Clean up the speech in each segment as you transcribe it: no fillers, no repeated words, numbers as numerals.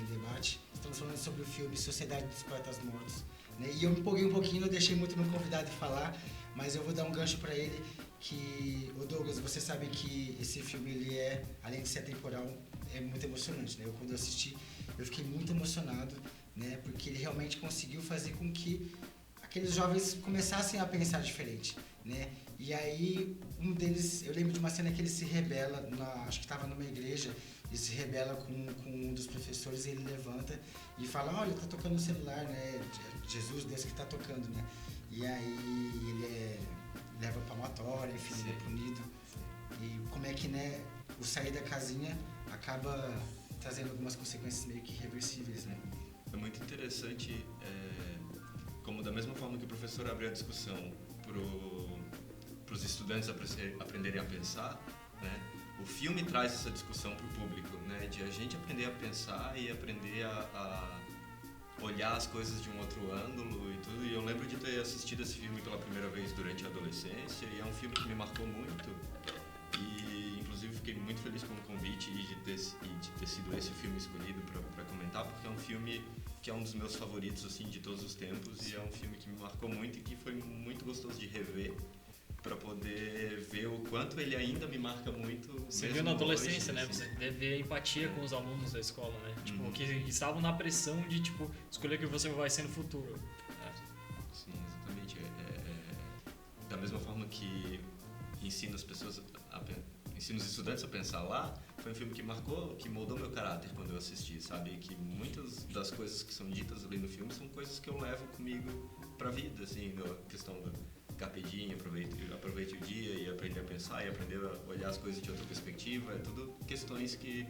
em Debate. Estamos falando sobre o filme Sociedade dos Poetas Mortos, né? E eu me empolguei um pouquinho, eu deixei muito meu convidado falar, mas eu vou dar um gancho para ele, que, o Douglas, você sabe que esse filme, ele é, além de ser atemporal, é muito emocionante, né? Quando eu assisti, eu fiquei muito emocionado, né? Porque ele realmente conseguiu fazer com que aqueles jovens começassem a pensar diferente, né? E aí, um deles, eu lembro de uma cena que ele se rebela, acho que estava numa igreja, ele se rebela com um dos professores, e ele levanta e fala, olha, tá tocando o celular, né? Jesus, Deus que tá tocando, né? E aí ele leva palmatória, enfim, ele é punido. E como é que, né, o sair da casinha acaba trazendo algumas consequências meio que irreversíveis, né? É muito interessante, como da mesma forma que o professor abriu a discussão para os estudantes aprenderem a pensar, né? O filme traz essa discussão para o público, né? De a gente aprender a pensar e aprender a olhar as coisas de um outro ângulo e tudo. E eu lembro de ter assistido esse filme pela primeira vez durante a adolescência, e é um filme que me marcou muito. E inclusive fiquei muito feliz com o convite e de ter sido esse filme escolhido para comentar, porque é um filme que é um dos meus favoritos assim de todos os tempos, e é um filme que me marcou muito e que foi muito gostoso de rever, para poder ver o quanto ele ainda me marca muito. Você viu na adolescência, hoje, né? assim. Você deve ver a empatia com os alunos da escola, né? Tipo, que estavam na pressão de, tipo, escolher o que você vai ser no futuro. Sim, exatamente. Da mesma forma que ensina as pessoas ensina os estudantes a pensar lá, foi um filme que marcou, que moldou meu caráter quando eu assisti, sabe? Que muitas das coisas que são ditas ali no filme são coisas que eu levo comigo pra vida, assim, na questão do carpe diem, aproveite o dia e aprender a pensar e aprender a olhar as coisas de outra perspectiva. É tudo questões que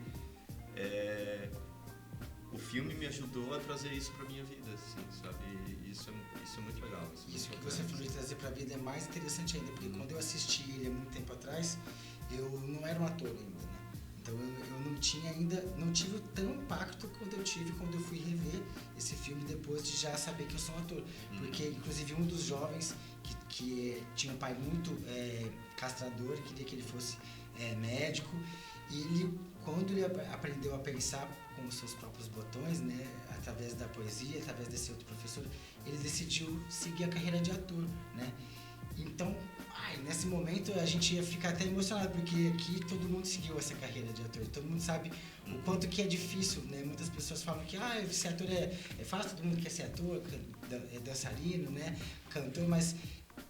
o filme me ajudou a trazer isso pra minha vida, assim, sabe? E isso é muito legal. Isso que você falou de trazer pra vida é mais interessante ainda, porque quando eu assisti ele há muito tempo atrás, eu não era um ator ainda, né? Então eu não tive tão impacto quanto eu tive quando eu fui rever esse filme depois de já saber que eu sou um ator. Porque inclusive um dos jovens que tinha um pai muito castrador, queria que ele fosse médico, e ele, quando ele aprendeu a pensar com os seus próprios botões, né, através da poesia, através desse outro professor, ele decidiu seguir a carreira de ator, né? Então, nesse momento a gente ia ficar até emocionado, porque aqui todo mundo seguiu essa carreira de ator, todo mundo sabe o quanto que é difícil, né? Muitas pessoas falam que ser ator é fácil, todo mundo quer ser ator, é dançarino, né? Cantor, mas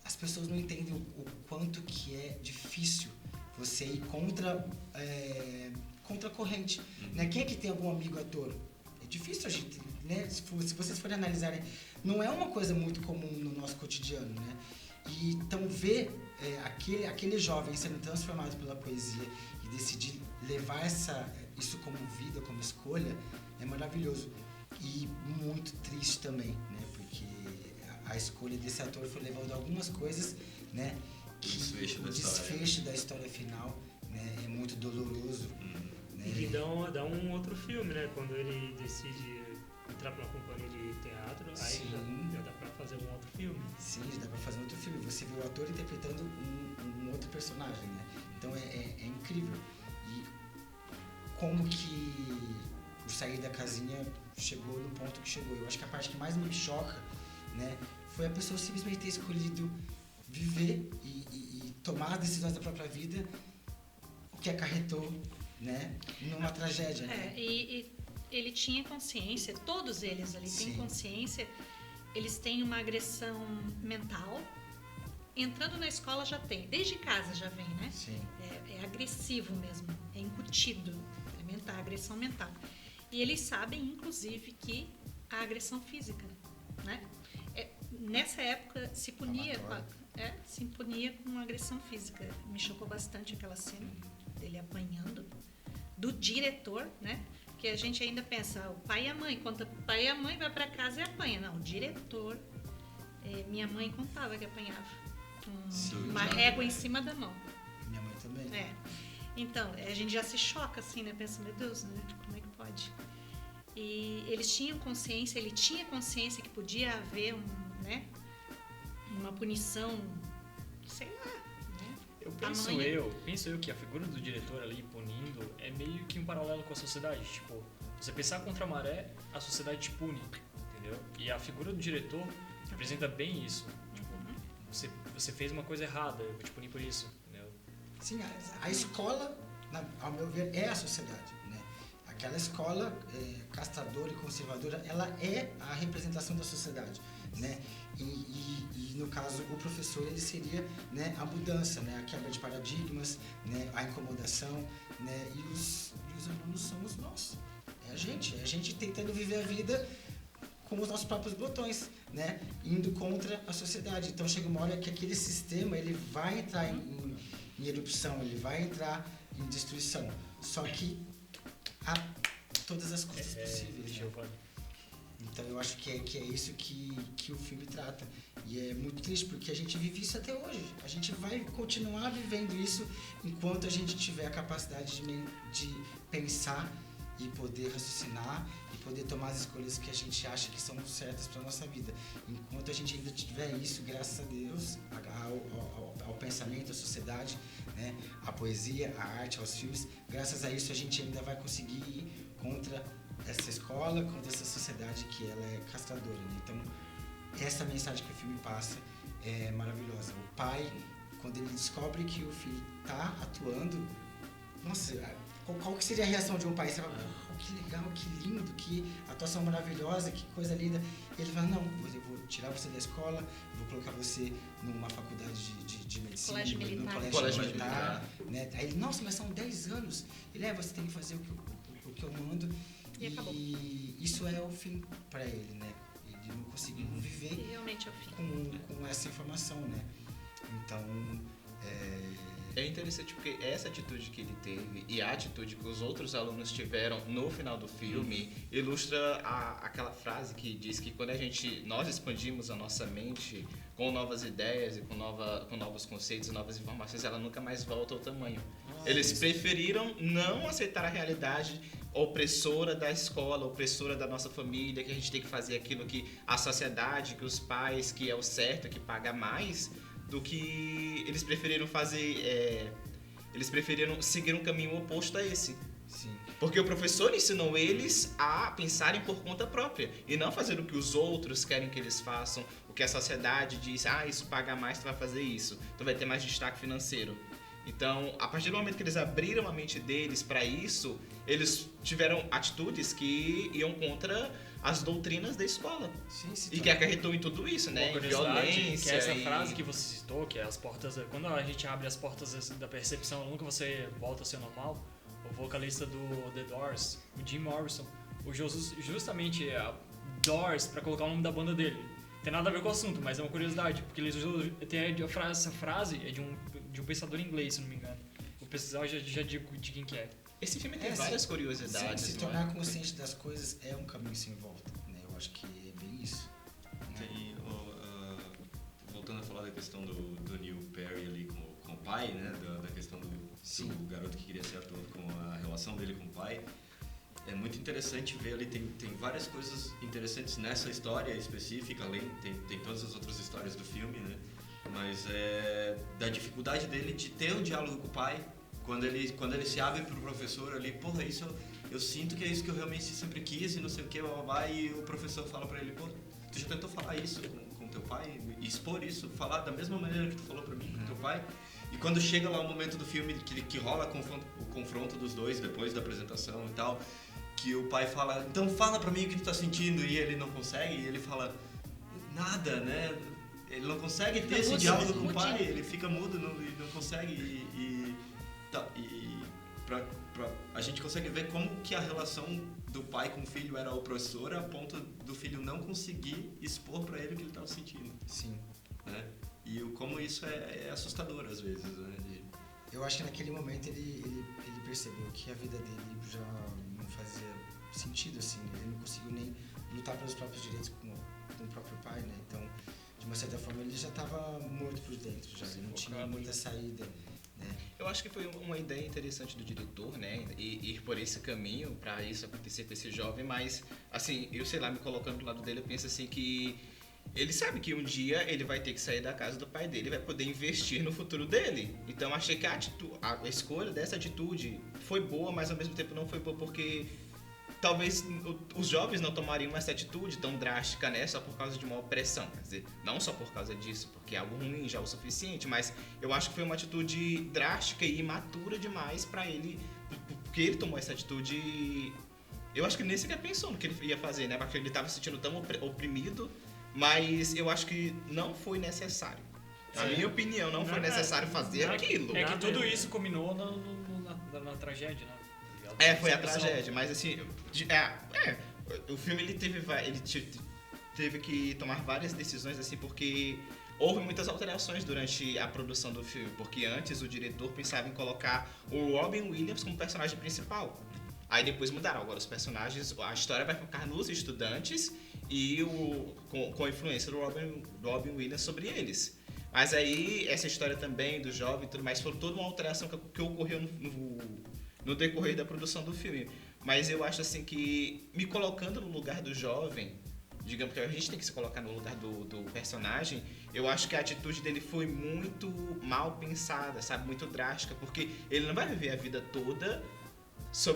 as pessoas não entendem o quanto que é difícil você ir contra a corrente, né? Quem é que tem algum amigo ator? É difícil a gente, né? Se vocês forem analisarem, não é uma coisa muito comum no nosso cotidiano, né? E então ver aquele jovem sendo transformado pela poesia e decidir levar isso como vida, como escolha, é maravilhoso. E muito triste também, né? Porque a escolha desse ator foi levando algumas coisas, né? O desfecho da história final, né? É muito doloroso. Né? E dá um outro filme, né? Quando ele decide entrar pra uma companhia de teatro, aí já dá pra fazer um outro filme. Sim, já dá pra fazer um outro filme. Você vê o ator interpretando um outro personagem, né? Então é incrível. E como que o sair da casinha chegou no ponto que chegou. Eu acho que a parte que mais me choca, né, foi a pessoa simplesmente ter escolhido viver e tomar as decisões da própria vida, o que acarretou, né, numa tragédia. Né? E ele tinha consciência, todos eles ali têm consciência, eles têm uma agressão mental. Entrando na escola já tem, desde casa já vem, né? Sim. É agressivo mesmo, é incutido, a agressão mental. E eles sabem, inclusive, que a agressão física, né? Nessa época se punia com agressão física. Me chocou bastante aquela cena dele apanhando, do diretor, né? Que a gente ainda pensa, o pai e a mãe, quando o pai e a mãe vai para casa e apanha. Não, o diretor, minha mãe contava que apanhava com uma régua em cima da mão. Minha mãe também. Então, a gente já se choca assim, né? Pensa, meu Deus, né? Como é que pode? E eles tinham consciência, ele tinha consciência que podia haver uma punição, sei lá, né? Penso eu que a figura do diretor ali punindo é meio que um paralelo com a sociedade, tipo, você pensar contra a maré, a sociedade te pune, entendeu? E a figura do diretor representa bem isso. Tipo, você fez uma coisa errada, eu vou te punir por isso, entendeu? Sim, a escola, ao meu ver, é a sociedade, né? Aquela escola castradora e conservadora, ela é a representação da sociedade, né? E no caso, o professor, ele seria, né, a mudança, né? A quebra de paradigmas, né? A incomodação, né? E os alunos somos nós. É a gente tentando viver a vida com os nossos próprios botões, né? Indo contra a sociedade. Então chega uma hora que aquele sistema, ele vai entrar em erupção, ele vai entrar em destruição. Só que a todas as custas possíveis, né? Então eu acho que é isso que o filme trata. E é muito triste porque a gente vive isso até hoje. A gente vai continuar vivendo isso enquanto a gente tiver a capacidade de pensar e poder raciocinar e poder tomar as escolhas que a gente acha que são certas para nossa vida. Enquanto a gente ainda tiver isso, graças a Deus, ao pensamento, à sociedade, né, à poesia, à arte, aos filmes, graças a isso a gente ainda vai conseguir ir contra essa escola, contra essa sociedade que ela é castradora, né? Então, essa mensagem que o filme passa é maravilhosa. O pai, quando ele descobre que o filho está atuando, nossa, qual que seria a reação de um pai? Você fala, oh, que legal, que lindo, que atuação maravilhosa, que coisa linda. E ele fala, não, eu vou tirar você da escola, vou colocar você numa faculdade de medicina, Colégio no militar. colégio militar, né? Aí ele, nossa, mas são 10 anos. Ele, você tem que fazer o que eu mando. E acabou. Isso é o fim para ele, né? Ele não conseguiu viver E realmente é o fim. com essa informação, né? Então, é interessante porque essa atitude que ele teve e a atitude que os outros alunos tiveram no final do filme ilustra aquela frase que diz que quando nós expandimos a nossa mente com novas ideias e com novos conceitos e novas informações, ela nunca mais volta ao tamanho. Eles preferiram não aceitar a realidade opressora da escola, opressora da nossa família, que a gente tem que fazer aquilo que a sociedade, que os pais, que é o certo, que paga mais, do que eles preferiram fazer, eles preferiram seguir um caminho oposto a esse. sim. Porque o professor ensinou eles a pensarem por conta própria e não fazer o que os outros querem que eles façam, o que a sociedade diz, isso paga mais, tu vai fazer isso, tu vai ter mais destaque financeiro. Então, a partir do momento que eles abriram a mente deles para isso, eles tiveram atitudes que iam contra as doutrinas da escola. Sim, E que acarretou em tudo isso, né? Uma Em curiosidade, violência. que é essa e... frase que você citou, que é as portas... Quando a gente abre as portas da percepção, nunca você volta a ser normal. O vocalista do The Doors, o Jim Morrison, usou justamente a Doors para colocar o nome da banda dele. Tem nada a ver com o assunto, mas é uma curiosidade, porque eles usam essa frase é de um pensador inglês, se não me engano. Vou pesquisar, já digo de quem que é. Esse filme tem várias curiosidades. Se tornar consciente das coisas é um caminho sem volta, né? Eu acho que é bem isso. Tem, voltando a falar da questão do Neil Perry ali com o pai, né? Da questão do garoto que queria ser ator, com a relação dele com o pai. É muito interessante ver ali, tem várias coisas interessantes nessa história específica, além, tem todas as outras histórias do filme, né? Mas da dificuldade dele de ter um diálogo com o pai, quando ele se abre pro professor ali, porra, isso eu sinto que é isso que eu realmente sempre quis e não sei o que, e o professor fala pra ele, pô, tu já tentou falar isso com teu pai, expor isso, falar da mesma maneira que tu falou pra mim com teu pai? E quando chega lá o momento do filme que rola o confronto dos dois depois da apresentação e tal, que o pai fala, então fala pra mim o que tu tá sentindo, e ele não consegue, e ele fala, nada, né? Ele não consegue ter esse diálogo com o pai, ele fica mudo e não consegue, a gente consegue ver como que a relação do pai com o filho era opressora a ponto do filho não conseguir expor pra ele o que ele estava sentindo. Sim. Né? E como isso é assustador às vezes, né? Eu acho que naquele momento ele percebeu que a vida dele já não fazia sentido, assim. Ele não conseguiu nem lutar pelos próprios direitos com o próprio pai, né? Então, de uma certa forma, ele já estava morto por dentro, já. Ele não tinha muita saída, né? Eu acho que foi uma ideia interessante do diretor, né? E ir por esse caminho para isso acontecer com esse jovem, mas, assim, eu sei lá, me colocando do lado dele, eu penso assim que ele sabe que um dia ele vai ter que sair da casa do pai dele e vai poder investir no futuro dele. Então, achei que a escolha dessa atitude foi boa, mas ao mesmo tempo não foi boa porque talvez os jovens não tomariam essa atitude tão drástica, né, só por causa de uma opressão. Quer dizer, não só por causa disso, porque é algo ruim já é o suficiente, mas eu acho que foi uma atitude drástica e imatura demais pra ele, porque ele tomou essa atitude. Eu acho que ele nem sequer pensou no que ele ia fazer, né, porque ele estava se sentindo tão oprimido, mas eu acho que não foi necessário. Na minha opinião, não foi necessário fazer aquilo. É que tudo isso culminou na tragédia, né? Foi a tragédia, mas assim, o filme ele teve que tomar várias decisões assim, porque houve muitas alterações durante a produção do filme, porque antes o diretor pensava em colocar o Robin Williams como personagem principal. Aí depois mudaram, agora os personagens, a história vai focar nos estudantes e com a influência do Robin Williams sobre eles. Mas aí essa história também do jovem e tudo mais foi toda uma alteração que ocorreu no decorrer da produção do filme. Mas eu acho assim que, me colocando no lugar do jovem, digamos que a gente tem que se colocar no lugar do personagem, eu acho que a atitude dele foi muito mal pensada, sabe? Muito drástica, porque ele não vai viver a vida toda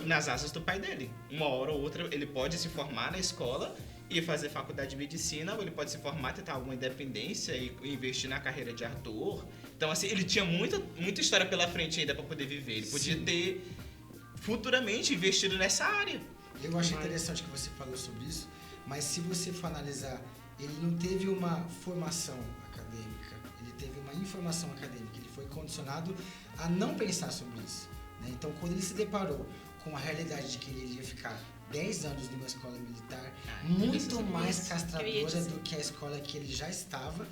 nas asas do pai dele. Uma hora ou outra ele pode se formar na escola e fazer faculdade de medicina, ou ele pode se formar, tentar alguma independência e investir na carreira de ator. Então assim, ele tinha muita história pela frente ainda para poder viver. Ele podia ter futuramente investido nessa área. Eu acho interessante que você falou sobre isso, mas se você for analisar, ele não teve uma formação acadêmica, ele teve uma informação acadêmica, ele foi condicionado a não pensar sobre isso, né? Então, quando ele se deparou com a realidade de que ele iria ficar 10 anos numa escola militar, muito mais castradora do que a escola que ele já estava,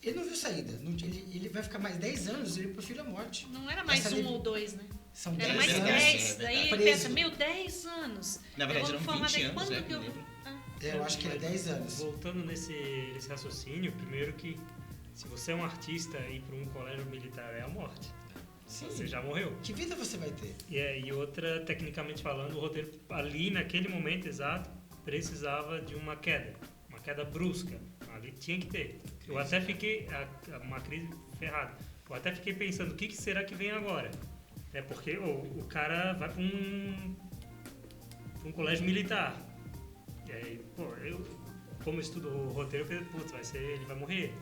ele não viu saída. Ele vai ficar mais 10 anos, ele prefere a morte. Não era mais ou 2, né? São era 10 mais anos. 10. Daí ele pensa, 10 anos. Na verdade, eram 20 anos, né? Eu acho que era 10 anos. Voltando nesse raciocínio, primeiro que se você é um artista e ir para um colégio militar é a morte. Sim. Você já morreu. Que vida você vai ter? E outra, tecnicamente falando, o roteiro ali, naquele momento exato, precisava de uma queda brusca. Ali tinha que ter. Eu até fiquei, uma crise ferrada, eu até fiquei pensando, o que será que vem agora? É porque o cara vai para um colégio militar. E aí, eu, como estudo o roteiro, eu pensei, ele vai morrer.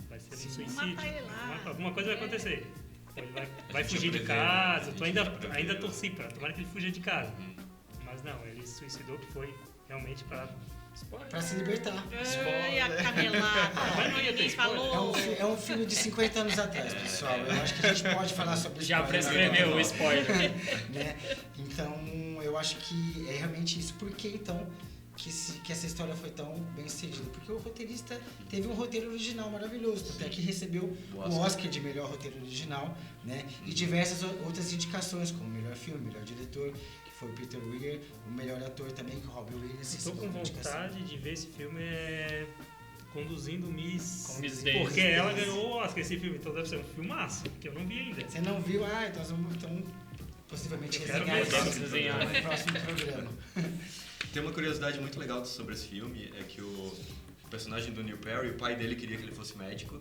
Vai ser um suicídio. Alguma coisa vai acontecer. Ele vai fugir de casa. Eu ainda torci para tomara que ele fuja de casa. Mas não, ele se suicidou, que foi realmente para se libertar. E a canelada. Ninguém falou. É um filme de 50 anos atrás, pessoal. Eu acho que a gente pode falar sobre já prescreveu o spoiler. Né? Então, eu acho que é realmente isso. Por que, então, que essa história foi tão bem sucedida? Porque o roteirista teve um roteiro original maravilhoso, até que recebeu o Oscar de melhor roteiro original, né? E diversas outras indicações, como melhor filme, melhor diretor, que foi o Peter Weir, o melhor ator também, que é o Robin Williams. Estou com vontade de ver esse filme conduzindo Miss Davis. Porque ela ganhou o Oscar esse filme, então deve ser um filmaço, que eu não vi ainda. Você não viu? Então possivelmente resenhar no próximo programa. Tem uma curiosidade muito legal sobre esse filme, é que o personagem do Neil Perry, o pai dele queria que ele fosse médico,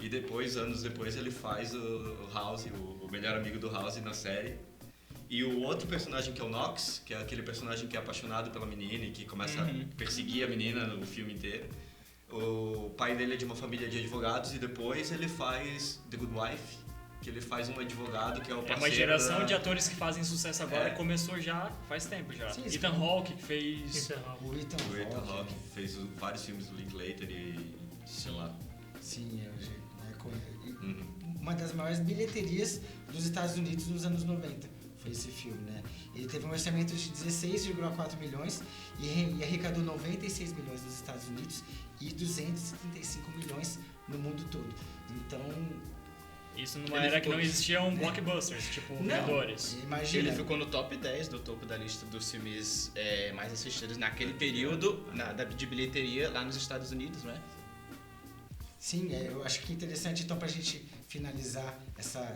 e anos depois, ele faz o House, o melhor amigo do House na série. E o outro personagem, que é o Knox, que é aquele personagem que é apaixonado pela menina e que começa a perseguir a menina no filme inteiro. O pai dele é de uma família de advogados e depois ele faz The Good Wife, que ele faz um advogado que é o parceiro. É uma geração de atores que fazem sucesso agora, começou já faz tempo já. Sim, Ethan Hawke que fez... O Ethan Hawke fez vários filmes do Linklater e sei lá. Sim, uma das maiores bilheterias dos Estados Unidos nos anos 90 foi esse filme, né? Ele teve um orçamento de 16,4 milhões e arrecadou 96 milhões nos Estados Unidos e 275 milhões no mundo todo. Então... Isso numa era que não existiam blockbusters, tipo Vingadores. Imagina. Ele ficou no top 10 do topo da lista dos filmes mais assistidos naquele período de bilheteria lá nos Estados Unidos, não é? Sim, eu acho que é interessante, então, para a gente finalizar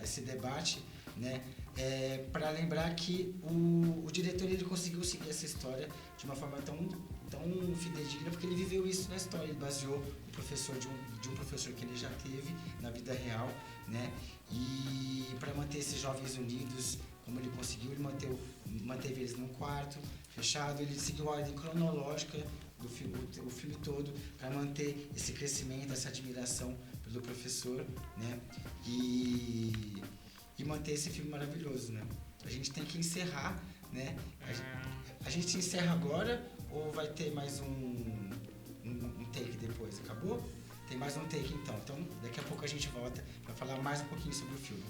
esse debate, né, para lembrar que o diretor ele conseguiu seguir essa história de uma forma tão fidedigna, porque ele viveu isso na história, ele baseou o professor de um professor que ele já teve na vida real, né, e para manter esses jovens unidos, como ele conseguiu, ele manteve eles num quarto fechado, ele seguiu a ordem cronológica do filme, o filme todo, para manter esse crescimento, essa admiração pelo professor, né? E manter esse filme maravilhoso, né? A gente tem que encerrar, né? A gente encerra agora ou vai ter mais um take depois? Acabou? Tem mais um take então. Então, daqui a pouco a gente volta para falar mais um pouquinho sobre o filme.